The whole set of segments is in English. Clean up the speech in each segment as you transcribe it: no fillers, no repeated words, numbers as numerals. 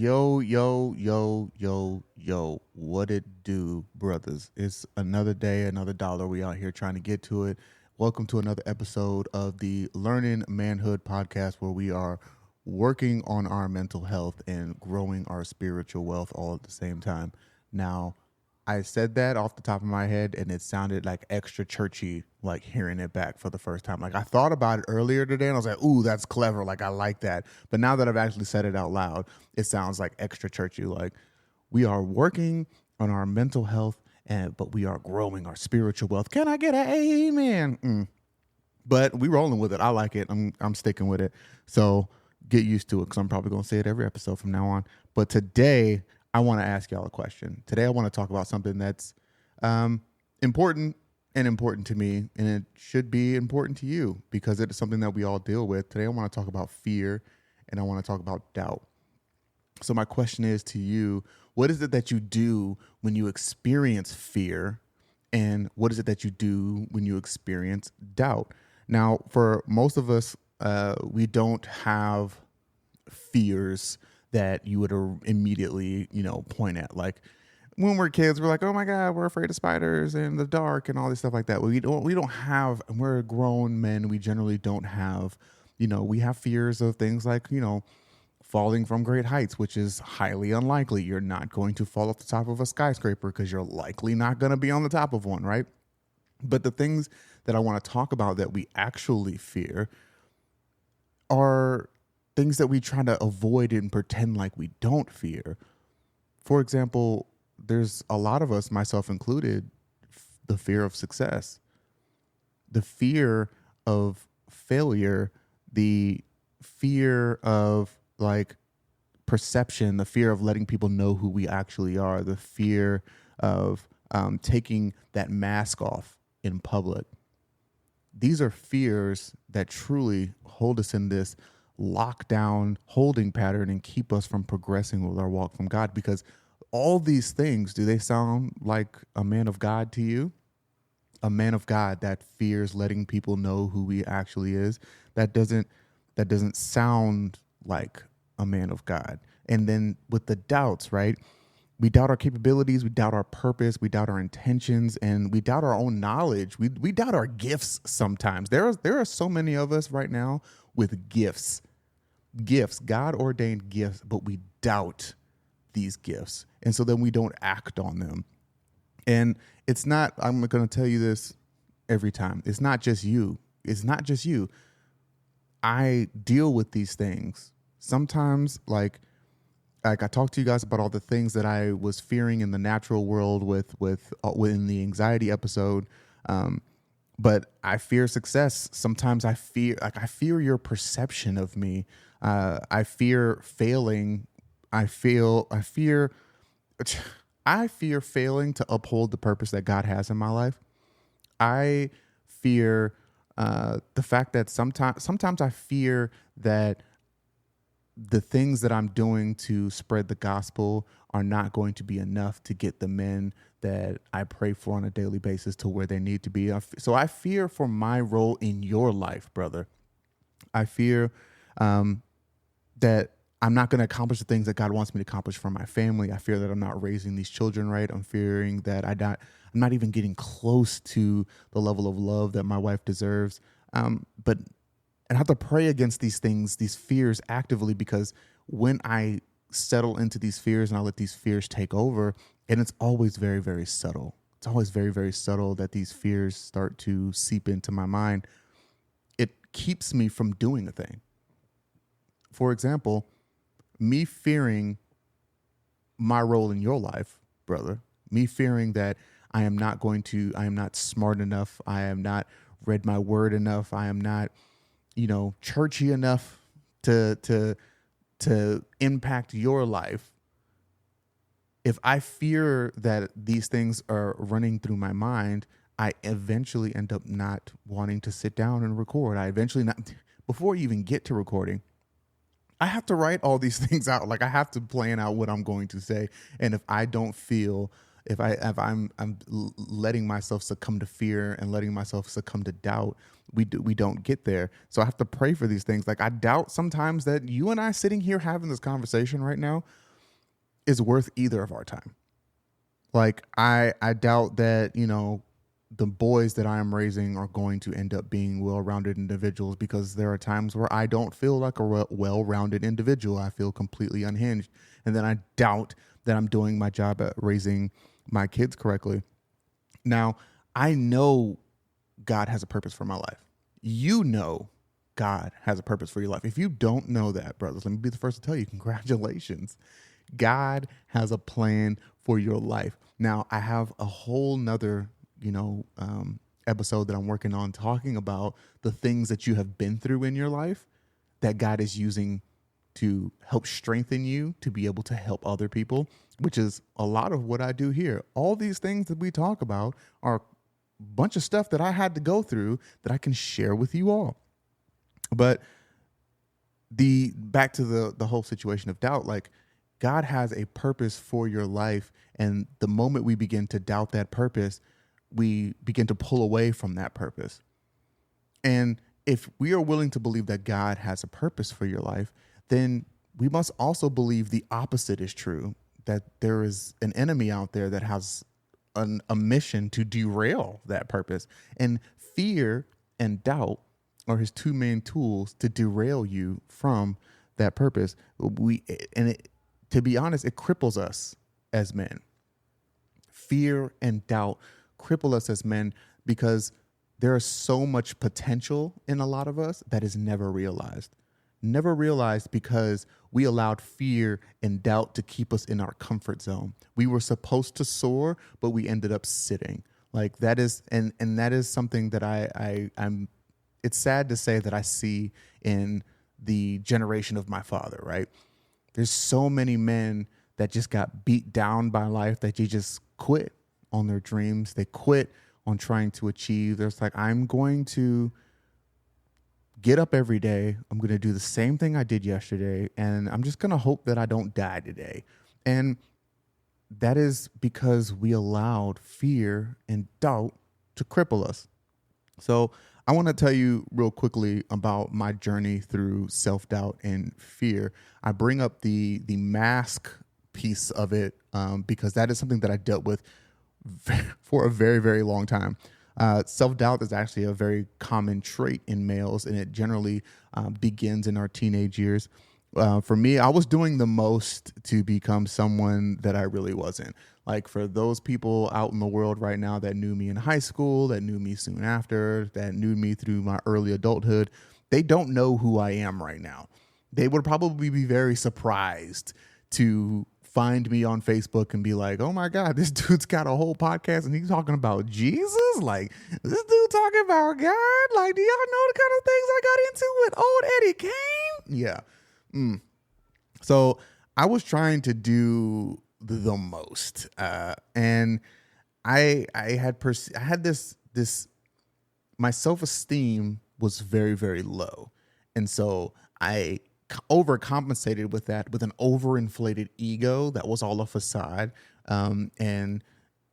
Yo, what it do, brothers? It's another day, another dollar. We out here trying to get to it. Welcome to another episode of the Learning Manhood podcast, where we are working on our mental health and growing our spiritual wealth all at the same time. Now, I said that off the top of my head, and it sounded like extra churchy, like hearing it back for the first time. Like I thought about it earlier today, and I was like, "Ooh, that's clever! Like I like that." But now that I've actually said it out loud, it sounds like extra churchy. Like we are working on our mental health, but we are growing our spiritual wealth. Can I get an amen? But we rolling with it. I like it. I'm sticking with it. So get used to it, because I'm probably gonna say it every episode from now on. But today I want to ask y'all a question. Today I want to talk about something that's important to me, and it should be important to you because it is something that we all deal with. Today I want to talk about fear, and I want to talk about doubt. So my question is to you: what is it that you do when you experience fear, and what is it that you do when you experience doubt? Now, for most of us, we don't have fears that you would immediately, point at. Like when we're kids, we're like, oh my God, we're afraid of spiders and the dark and all this stuff like that. We don't have, we're grown men. We generally don't have, we have fears of things like, falling from great heights, which is highly unlikely. You're not going to fall off the top of a skyscraper because you're likely not going to be on the top of one, right? But the things that I want to talk about that we actually fear are things that we try to avoid and pretend like we don't fear. For example, there's a lot of us, myself included, the fear of success, the fear of failure, the fear of like perception, the fear of letting people know who we actually are, the fear of taking that mask off in public. These are fears that truly hold us in this lockdown holding pattern and keep us from progressing with our walk from God. Because all these things, do they sound like a man of God to you? A man of God that fears letting people know who he actually is? That doesn't sound like a man of God. And then with the doubts, right? We doubt our capabilities, we doubt our purpose, we doubt our intentions, and we doubt our own knowledge. We doubt our gifts sometimes. There are so many of us right now with gifts, God ordained gifts, but we doubt these gifts. And so then we don't act on them. And it's not, I'm going to tell you this every time. It's not just you. I deal with these things. Sometimes like I talked to you guys about all the things that I was fearing in the natural world within the anxiety episode. But I fear success. Sometimes I fear your perception of me. I fear failing. I fear failing to uphold the purpose that God has in my life. I fear the fact that sometimes I fear that the things that I'm doing to spread the gospel are not going to be enough to get the men that I pray for on a daily basis to where they need to be. So I fear for my role in your life, brother. I fear that I'm not going to accomplish the things that God wants me to accomplish for my family. I fear that I'm not raising these children right. I'm fearing that I'm not even getting close to the level of love that my wife deserves. But I have to pray against these things, these fears actively, because when I settle into these fears and I let these fears take over, and it's always very, very subtle. It's always very, very subtle that these fears start to seep into my mind. It keeps me from doing a thing. For example, me fearing my role in your life, brother, me fearing that I am not smart enough. I am not read my word enough. I am not, churchy enough to impact your life. If I fear that these things are running through my mind, I eventually end up not wanting to sit down and record. Before you even get to recording, I have to write all these things out. Like I have to plan out what I'm going to say. And if I don't feel, if I'm letting myself succumb to fear and letting myself succumb to doubt, we don't get there. So I have to pray for these things. Like I doubt sometimes that you and I sitting here having this conversation right now, is worth either of our time. Like I doubt that, the boys that I am raising are going to end up being well-rounded individuals, because there are times where I don't feel like a well-rounded individual. I feel completely unhinged. And then I doubt that I'm doing my job at raising my kids correctly. Now, I know God has a purpose for my life. You know God has a purpose for your life. If you don't know that, brothers, let me be the first to tell you, congratulations. God has a plan for your life. Now, I have a whole nother, episode that I'm working on talking about the things that you have been through in your life that God is using to help strengthen you to be able to help other people, which is a lot of what I do here. All these things that we talk about are a bunch of stuff that I had to go through that I can share with you all. But back to the whole situation of doubt, like, God has a purpose for your life, and the moment we begin to doubt that purpose, we begin to pull away from that purpose. And if we are willing to believe that God has a purpose for your life, then we must also believe the opposite is true, that there is an enemy out there that has a mission to derail that purpose. And fear and doubt are his two main tools to derail you from that purpose. To be honest, it cripples us as men. Fear and doubt cripple us as men because there is so much potential in a lot of us that is never realized. Never realized because we allowed fear and doubt to keep us in our comfort zone. We were supposed to soar, but we ended up sitting. Like that is, and that is something that I'm, it's sad to say that I see in the generation of my father, right? There's so many men that just got beat down by life that they just quit on their dreams. They quit on trying to achieve. There's like, I'm going to get up every day. I'm going to do the same thing I did yesterday. And I'm just going to hope that I don't die today. And that is because we allowed fear and doubt to cripple us. So I want to tell you real quickly about my journey through self-doubt and fear. I bring up the mask piece of it because that is something that I dealt with for a very, very long time. Self-doubt is actually a very common trait in males, and it generally begins in our teenage years. For me, I was doing the most to become someone that I really wasn't. Like for those people out in the world right now that knew me in high school, that knew me soon after, that knew me through my early adulthood, they don't know who I am right now. They would probably be very surprised to find me on Facebook and be like, oh my God, this dude's got a whole podcast and he's talking about Jesus? Like, this dude talking about God? Like, do y'all know the kind of things I got into with old Eddie Kane? Yeah. So I was trying to do the most. And I had this, my self-esteem was very, very low. And so I overcompensated with that with an overinflated ego that was all a facade. And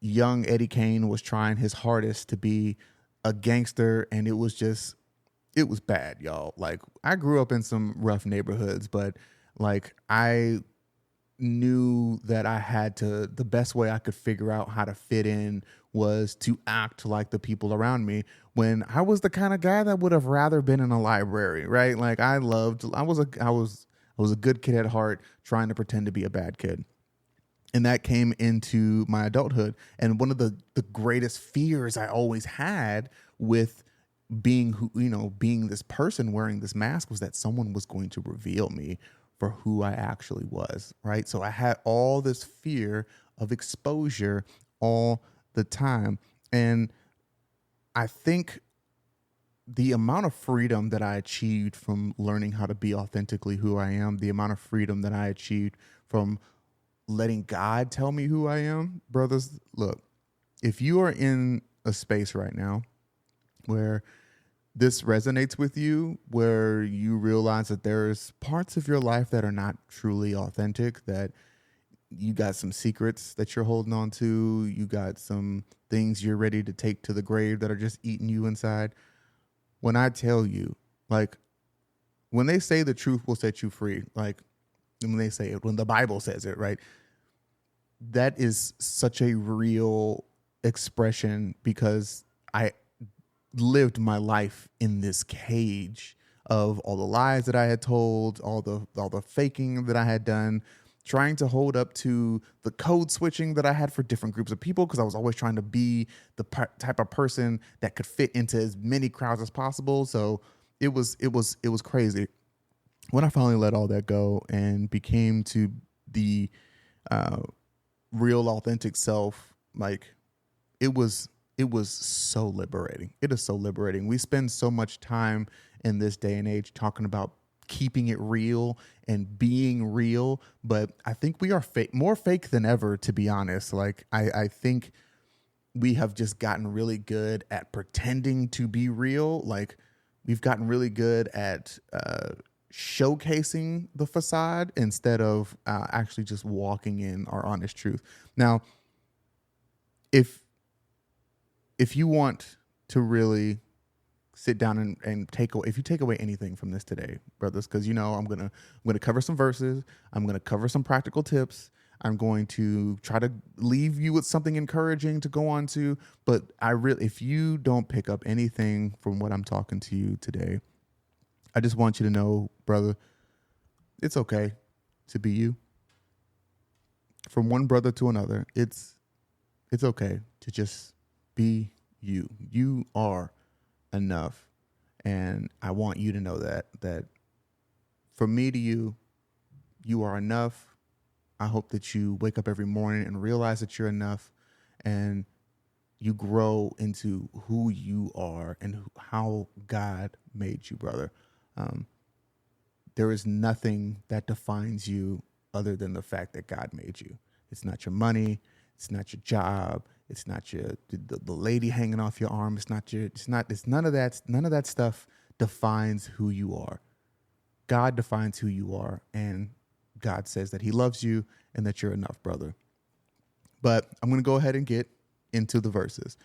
young Eddie Kane was trying his hardest to be a gangster, and it was bad, y'all. Like, I grew up in some rough neighborhoods, but like I knew that the best way I could figure out how to fit in was to act like the people around me, when I was the kind of guy that would have rather been in a library, right? Like I was a good kid at heart, trying to pretend to be a bad kid. And that came into my adulthood. And one of the greatest fears I always had with being this person wearing this mask was that someone was going to reveal me for who I actually was, right? So I had all this fear of exposure all the time. And I think the amount of freedom that I achieved from learning how to be authentically who I am, the amount of freedom that I achieved from letting God tell me who I am, brothers, look, if you are in a space right now where this resonates with you, where you realize that there's parts of your life that are not truly authentic, that you got some secrets that you're holding on to, you got some things you're ready to take to the grave that are just eating you inside. When I tell you, like, when they say the truth will set you free, like when they say it, when the Bible says it, right? that is such a real expression because I lived my life in this cage of all the lies that I had told, all the faking that I had done, trying to hold up to the code switching that I had for different groups of people because I was always trying to be the type of person that could fit into as many crowds as possible. So it was crazy when I finally let all that go and became to the uh, real authentic self. Like it was so liberating. It is so liberating. We spend so much time in this day and age talking about keeping it real and being real, but I think we are more fake than ever, to be honest. Like I think we have just gotten really good at pretending to be real. Like we've gotten really good at showcasing the facade instead of actually just walking in our honest truth. Now, if if you want to really sit down and take away, if you take away anything from this today, brothers, because I'm gonna cover some verses, I'm gonna cover some practical tips, I'm going to try to leave you with something encouraging to go on to. But if you don't pick up anything from what I'm talking to you today, I just want you to know, brother, it's okay to be you. From one brother to another, it's okay to just be you. You are enough. And I want you to know that from me to you, you are enough. I hope that you wake up every morning and realize that you're enough and you grow into who you are and how God made you, brother. Um, there is nothing that defines you other than the fact that God made you. It's not your money. It's not your job. It's not the lady hanging off your arm. It's none of that. None of that stuff defines who you are. God defines who you are, and God says that he loves you and that you're enough, brother. But I'm going to go ahead and get into the verses.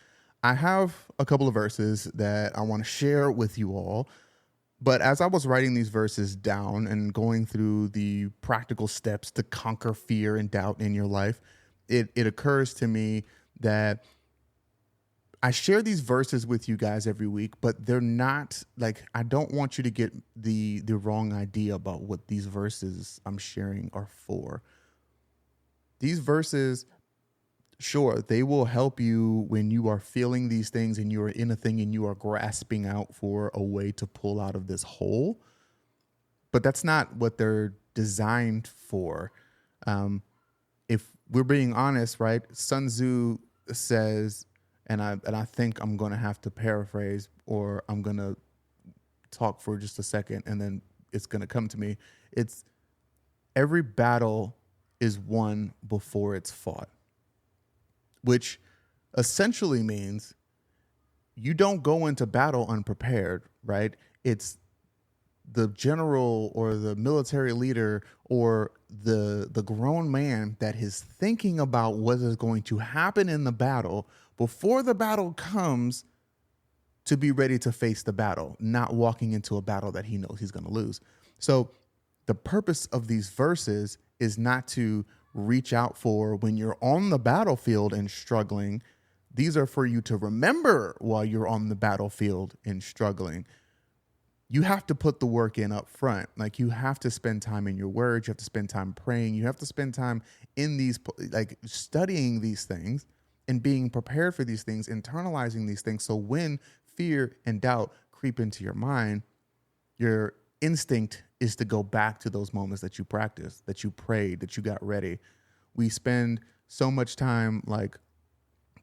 I have a couple of verses that I want to share with you all. But as I was writing these verses down and going through the practical steps to conquer fear and doubt in your life, it occurs to me that I share these verses with you guys every week, but they're not like, I don't want you to get the wrong idea about what these verses I'm sharing are for. These verses, sure, they will help you when you are feeling these things and you are in a thing and you are grasping out for a way to pull out of this hole. But that's not what they're designed for. If we're being honest, right? Sun Tzu says, and I think I'm going to have to paraphrase, or I'm going to talk for just a second and then it's going to come to me. It's every battle is won before it's fought, which essentially means you don't go into battle unprepared, right? It's the general or the military leader or the grown man that is thinking about what is going to happen in the battle before the battle comes to be ready to face the battle, not walking into a battle that he knows he's going to lose. So the purpose of these verses is not to reach out for when you're on the battlefield and struggling. These are for you to remember while you're on the battlefield and struggling. You have to put the work in up front. Like you have to spend time in your word. You have to spend time praying. You have to spend time in these, like studying these things and being prepared for these things, internalizing these things. So when fear and doubt creep into your mind, your instinct is to go back to those moments that you practiced, that you prayed, that you got ready. We spend so much time like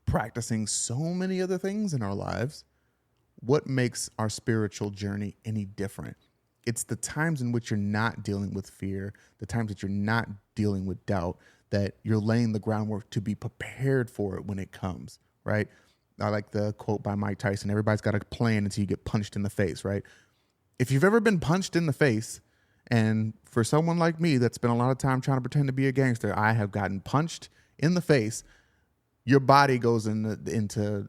practicing so many other things in our lives. What makes our spiritual journey any different? It's the times in which you're not dealing with fear, the times that you're not dealing with doubt, that you're laying the groundwork to be prepared for it when it comes, right? I like the quote by Mike Tyson, everybody's got a plan until you get punched in the face, right? If you've ever been punched in the face, and for someone like me that spent a lot of time trying to pretend to be a gangster, I have gotten punched in the face, your body goes into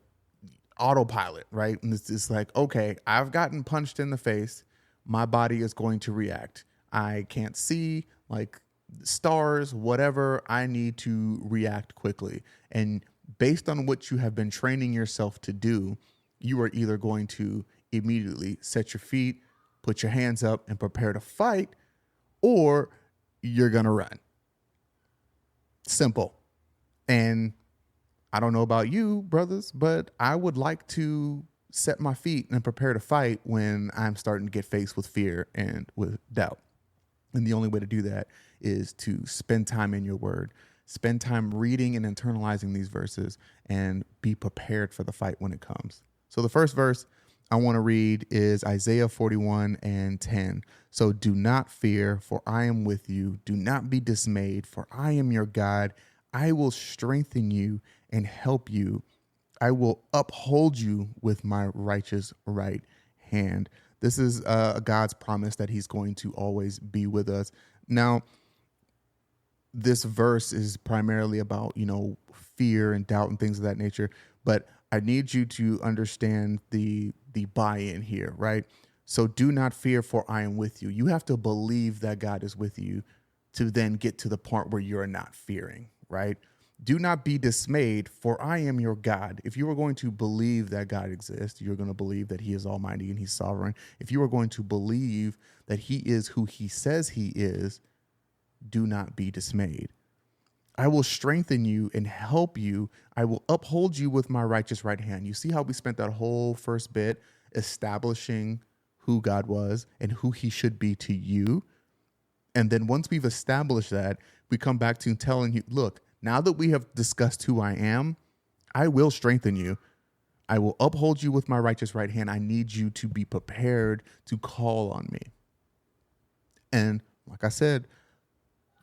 autopilot, right? And it's like, okay, I've gotten punched in the face. My body is going to react. I can't see like stars, whatever, I need to react quickly. And based on what you have been training yourself to do, you are either going to immediately set your feet, put your hands up, and prepare to fight, or you're going to run. Simple. And I don't know about you, brothers, but I would like to set my feet and prepare to fight when I'm starting to get faced with fear and with doubt. And the only way to do that is to spend time in your word, spend time reading and internalizing these verses, and be prepared for the fight when it comes. So the first verse I want to read is Isaiah 41:10. So do not fear, for I am with you. Do not be dismayed, for I am your God. I will strengthen you and help you. I will uphold you with my righteous right hand. This is God's promise that he's going to always be with us. Now, this verse is primarily about, fear and doubt and things of that nature, but I need you to understand the buy-in here, right? So do not fear, for I am with you. You have to believe that God is with you to then get to the part where you're not fearing, right? Do not be dismayed, for I am your God. If you are going to believe that God exists, you're going to believe that he is almighty and he's sovereign. If you are going to believe that he is who he says he is, do not be dismayed. I will strengthen you and help you. I will uphold you with my righteous right hand. You see how we spent that whole first bit establishing who God was and who he should be to you. And then once we've established that, we come back to telling you, look, now that we have discussed who I am, I will strengthen you. I will uphold you with my righteous right hand. I need you to be prepared to call on me. And like I said,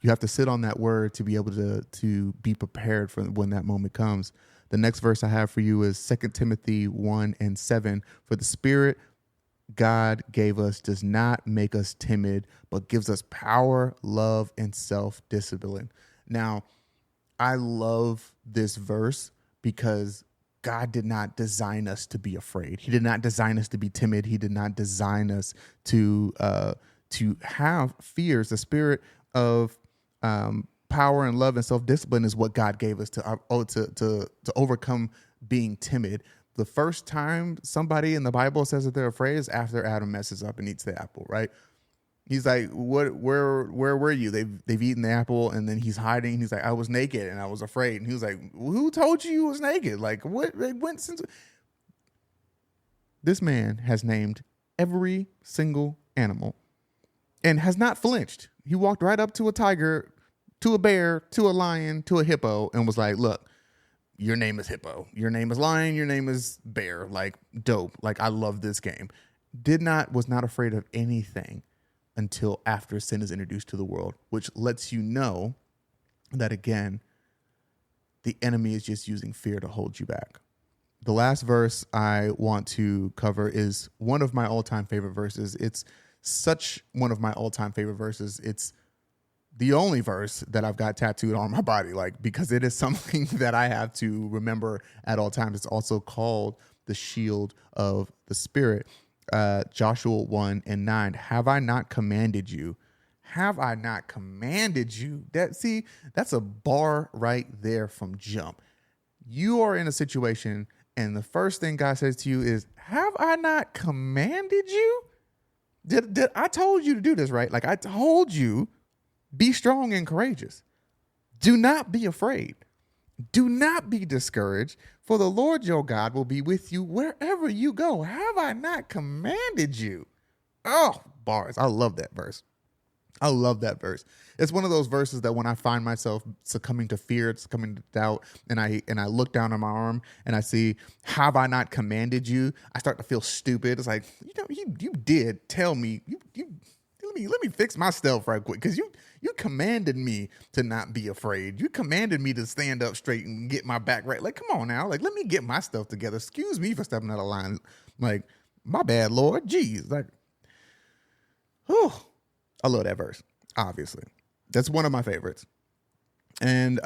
you have to sit on that word to be able to be prepared for when that moment comes. The next verse I have for you is 2 Timothy 1:7. For the Spirit God gave us does not make us timid, but gives us power, love, and self-discipline. Now, I love this verse because God did not design us to be afraid. He did not design us to be timid. He did not design us to have fears. The spirit of power and love and self-discipline is what God gave us to overcome being timid. The first time somebody in the Bible says that they're afraid is after Adam messes up and eats the apple, right? He's like, where were you? They've eaten the apple, and then he's hiding. He's like, I was naked and I was afraid. And he was like, who told you was naked? Like, what? This man has named every single animal and has not flinched. He walked right up to a tiger, to a bear, to a lion, to a hippo, and was like, look, your name is hippo. Your name is lion. Your name is bear. Like, dope. Like, I love this game. Was not afraid of anything until after sin is introduced to the world, which lets you know that, again, the enemy is just using fear to hold you back. The last verse I want to cover is one of my all-time favorite verses. It's such one of my all-time favorite verses. It's the only verse that I've got tattooed on my body, because it is something that I have to remember at all times. It's also called the shield of the Spirit. Joshua 1:9. Have I not commanded you? Have I not commanded you? That's a bar right there from jump. You are in a situation, and the first thing God says to you is, have I not commanded you? Did I told you to do this, right? Like, I told you, be strong and courageous. Do not be afraid. Do not be discouraged, for the Lord your God will be with you wherever you go. Have I not commanded you? Oh, bars. I love that verse. I love that verse. It's one of those verses that when I find myself succumbing to fear, succumbing to doubt, and I look down on my arm and I see, have I not commanded you? I start to feel stupid. It's like, you did tell me, let me fix myself right quick, because you commanded me to not be afraid. You commanded me to stand up straight and get my back right. Like, come on now. Like, let me get my stuff together. Excuse me for stepping out of line. Like, my bad, Lord. Jeez. Like, whew. I love that verse, obviously. That's one of my favorites. And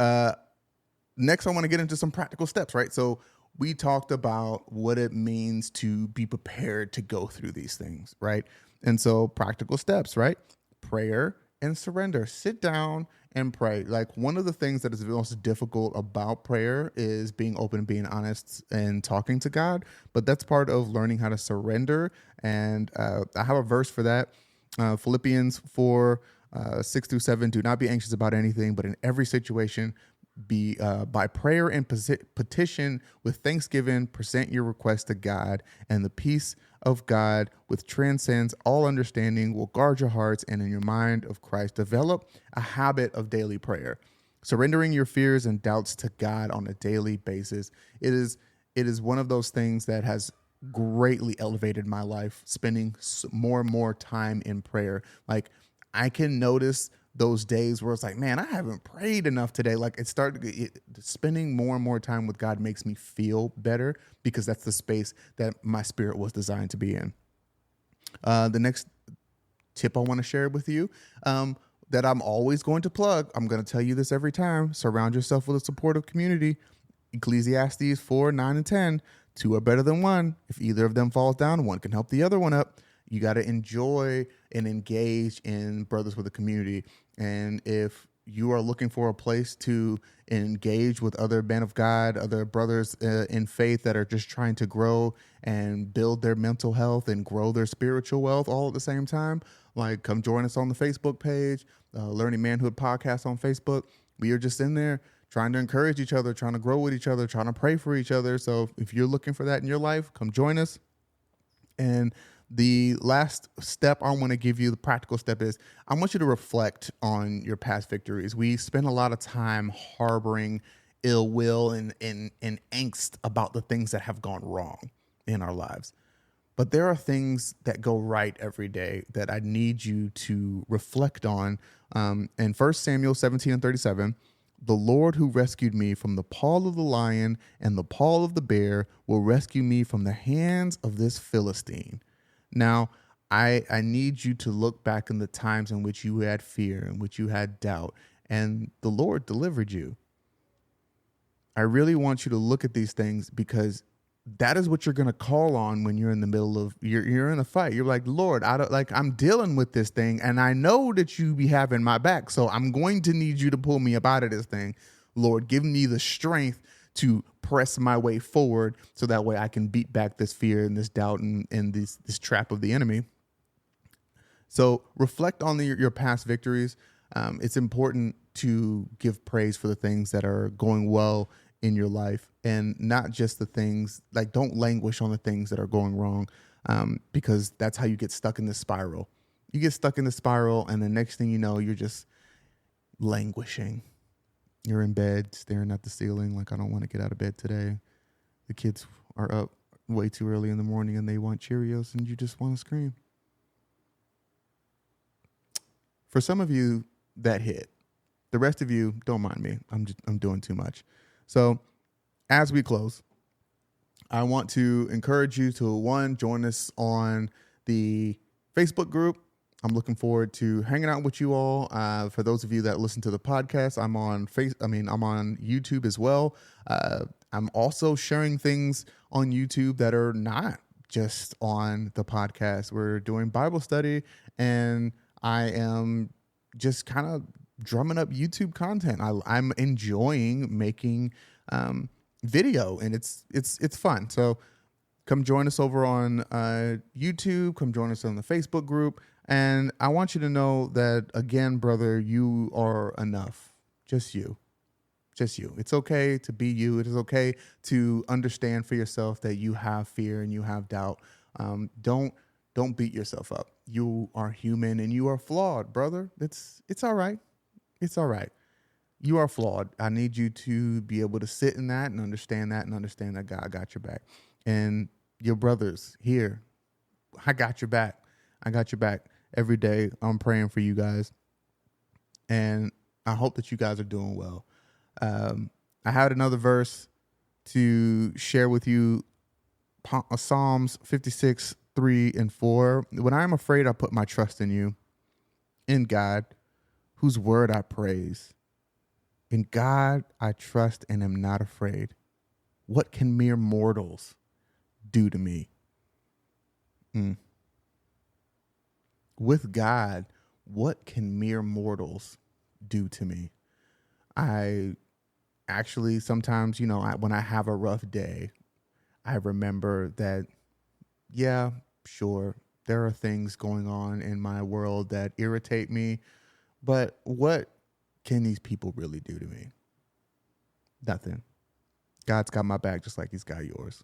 next, I want to get into some practical steps, right? So we talked about what it means to be prepared to go through these things, right? And so practical steps, right? Prayer and surrender. Sit down and pray. Like, one of the things that is most difficult about prayer is being open, being honest, and talking to God. But that's part of learning how to surrender. And I have a verse for that. Philippians 4, 6 through 7. Do not be anxious about anything, but in every situation, be by prayer and petition with thanksgiving, present your request to God, and the peace of God, which transcends all understanding, will guard your hearts and in your mind of Christ. Develop a habit of daily prayer, surrendering your fears and doubts to God on a daily basis. It is one of those things that has greatly elevated my life, spending more and more time in prayer. Like, I can notice those days where it's like, man, I haven't prayed enough today. Like, spending more and more time with God makes me feel better, because that's the space that my spirit was designed to be in. The next tip I want to share with you, that I'm always going to plug, I'm going to tell you this every time: surround yourself with a supportive community. Ecclesiastes 4, 9, and 10. Two are better than one. If either of them falls down, one can help the other one up. You got to enjoy and engage in Brothers with a Community. And if you are looking for a place to engage with other men of God, other brothers in faith that are just trying to grow and build their mental health and grow their spiritual wealth all at the same time, like, come join us on the Facebook page, Learning Manhood podcast on Facebook. We are just in there trying to encourage each other, trying to grow with each other, trying to pray for each other. So if you're looking for that in your life, come join us. And the last step I want to give you, the practical step, is I want you to reflect on your past victories. We spend a lot of time harboring ill will and angst about the things that have gone wrong in our lives. But there are things that go right every day that I need you to reflect on. In 1 Samuel 17 and 37, the Lord who rescued me from the paw of the lion and the paw of the bear will rescue me from the hands of this Philistine. Now, I need you to look back in the times in which you had fear, in which you had doubt, and the Lord delivered you. I really want you to look at these things, because that is what you're going to call on when you're in the middle of, you're in a fight. You're like, Lord, I'm dealing with this thing, and I know that you be having my back, so I'm going to need you to pull me up out of this thing. Lord, give me the strength to press my way forward, so that way I can beat back this fear and this doubt and this trap of the enemy. So reflect on your past victories. It's important to give praise for the things that are going well in your life, and not just the things, like, don't languish on the things that are going wrong, because that's how you get stuck in this spiral. You get stuck in the spiral, and the next thing you know, you're just languishing. You're in bed staring at the ceiling like, I don't want to get out of bed today. The kids are up way too early in the morning and they want Cheerios, and you just want to scream. For some of you, that hit. The rest of you, don't mind me. I'm doing too much. So as we close, I want to encourage you to, one, join us on the Facebook group. I'm looking forward to hanging out with you all. For those of you that listen to the podcast, I'm on YouTube as well. I'm also sharing things on YouTube that are not just on the podcast. We're doing Bible study, and I am just kind of drumming up YouTube content. I'm enjoying making video, and it's fun. So come join us over on YouTube. Come join us on the Facebook group. And I want you to know that, again, brother, you are enough. Just you. Just you. It's okay to be you. It is okay to understand for yourself that you have fear and you have doubt. Don't beat yourself up. You are human and you are flawed, brother. It's all right. It's all right. You are flawed. I need you to be able to sit in that and understand that God got your back. And your brothers here, I got your back. I got your back every day. I'm praying for you guys. And I hope that you guys are doing well. I had another verse to share with you. Psalms 56, 3 and 4. When I am afraid, I put my trust in you, in God, whose word I praise. In God I trust and am not afraid. What can mere mortals do to me? With God, what can mere mortals do to me? I actually sometimes, when I have a rough day, I remember that, yeah, sure, there are things going on in my world that irritate me, but what can these people really do to me? Nothing. God's got my back just like he's got yours.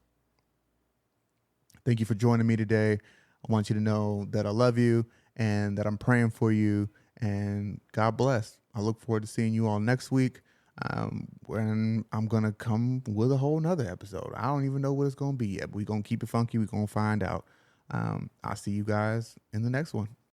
Thank you for joining me today. I want you to know that I love you and that I'm praying for you, and God bless. I look forward to seeing you all next week, when I'm going to come with a whole nother episode. I don't even know what it's going to be yet. We're going to keep it funky. We're going to find out. I'll see you guys in the next one.